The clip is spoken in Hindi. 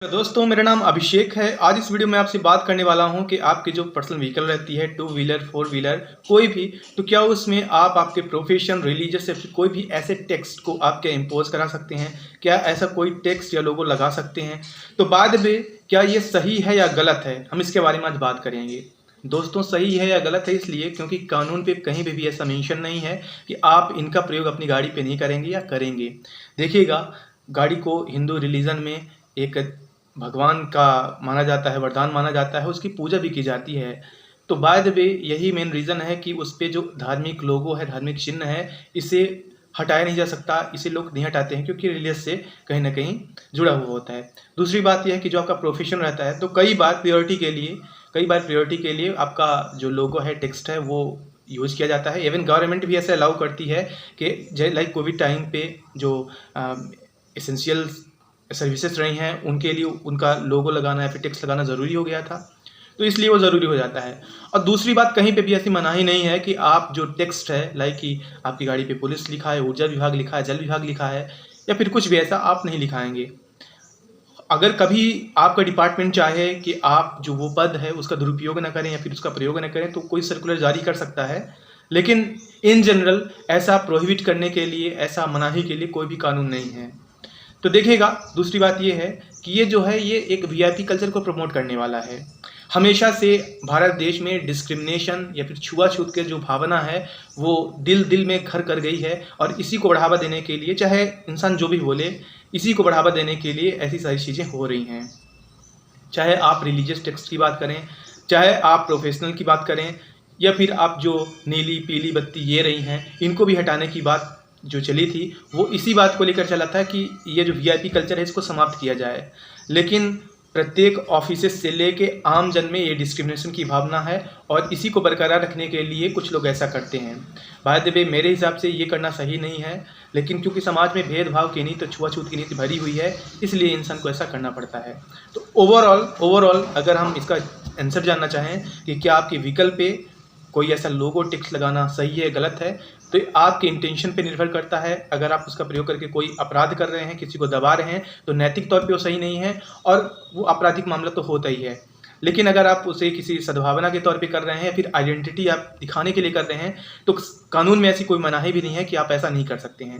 दोस्तों मेरा नाम अभिषेक है। आज इस वीडियो में आपसे बात करने वाला हूं कि आपकी जो पर्सनल व्हीकल रहती है, टू व्हीलर, फोर व्हीलर, कोई भी, तो क्या उसमें आप आपके प्रोफेशन, रिलीजियस या फिर कोई भी ऐसे टेक्स्ट को आप क्या इम्पोज करा सकते हैं? क्या ऐसा कोई टेक्स्ट या लोगो लगा सकते हैं? तो बाद में क्या ये सही है या गलत है, हम इसके बारे में आज बात करेंगे। दोस्तों सही है या गलत है इसलिए क्योंकि कानून पे कहीं पे भी ऐसा मेंशन नहीं है कि आप इनका प्रयोग अपनी गाड़ी पे नहीं करेंगे या करेंगे। देखिएगा, गाड़ी को हिंदू रिलीजन में एक भगवान का माना जाता है, वरदान माना जाता है, उसकी पूजा भी की जाती है। तो बाय द वे यही मेन रीज़न है कि उस पे जो धार्मिक लोगो है, धार्मिक चिन्ह है, इसे हटाया नहीं जा सकता। इसे लोग नहीं हटाते हैं क्योंकि रिलीजियस से कहीं न कहीं जुड़ा हुआ होता है। दूसरी बात यह है कि जो आपका प्रोफेशन रहता है, तो कई बार प्रियोरिटी के लिए आपका जो लोगो है, टेक्स्ट है, वो यूज़ किया जाता है। इवन गवर्नमेंट भी ऐसा अलाउ करती है कि लाइक कोविड टाइम पे जो एसेंशियल सर्विसेज रही हैं, उनके लिए उनका लोगो लगाना या फिर टेक्स्ट लगाना ज़रूरी हो गया था, तो इसलिए वो ज़रूरी हो जाता है। और दूसरी बात, कहीं पे भी ऐसी मनाही नहीं है कि आप जो टेक्स्ट है, लाइक कि आपकी गाड़ी पे पुलिस लिखा है, ऊर्जा विभाग लिखा है, जल विभाग लिखा है, या फिर कुछ भी ऐसा आप नहीं लिखाएंगे। अगर कभी आपका डिपार्टमेंट चाहे कि आप जो वो पद है उसका दुरुपयोग न करें या फिर उसका प्रयोग न करें, तो कोई सर्कुलर जारी कर सकता है। लेकिन इन जनरल ऐसा प्रोहिबिट करने के लिए, ऐसा मनाही के लिए कोई भी कानून नहीं है। तो देखिएगा, दूसरी बात ये है कि ये जो है, ये एक वीआईपी कल्चर को प्रमोट करने वाला है। हमेशा से भारत देश में डिस्क्रिमिनेशन या फिर छुआछूत के जो भावना है, वो दिल दिल में घर कर गई है। और इसी को बढ़ावा देने के लिए, चाहे इंसान जो भी बोले, इसी को बढ़ावा देने के लिए ऐसी सारी चीज़ें हो रही हैं। चाहे आप रिलीजियस टेक्स्ट की बात करें, चाहे आप प्रोफेशनल की बात करें, या फिर आप जो नीली पीली बत्ती ये रही हैं, इनको भी हटाने की बात जो चली थी, वो इसी बात को लेकर चला था कि ये जो वीआईपी कल्चर है, इसको समाप्त किया जाए। लेकिन प्रत्येक ऑफिसेस से लेके आम जन में ये डिस्क्रिमिनेशन की भावना है, और इसी को बरकरार रखने के लिए कुछ लोग ऐसा करते हैं। बाय द वे, मेरे हिसाब से ये करना सही नहीं है, लेकिन क्योंकि समाज में भेदभाव की नीति, छुआछूत की नीति भरी हुई है, इसलिए इंसान को ऐसा करना पड़ता है। तो ओवरऑल अगर हम इसका आंसर जानना चाहें कि क्या आपके व्हीकल पे कोई ऐसा लोगो टेक्स्ट लगाना सही है, गलत है, तो ये आपके इंटेंशन पे निर्भर करता है। अगर आप उसका प्रयोग करके कोई अपराध कर रहे हैं, किसी को दबा रहे हैं, तो नैतिक तौर पे वो सही नहीं है, और वो आपराधिक मामला तो होता ही है। लेकिन अगर आप उसे किसी सद्भावना के तौर पे कर रहे हैं, या फिर आइडेंटिटी आप दिखाने के लिए कर रहे हैं, तो कानून में ऐसी कोई मनाही भी नहीं है कि आप ऐसा नहीं कर सकते हैं।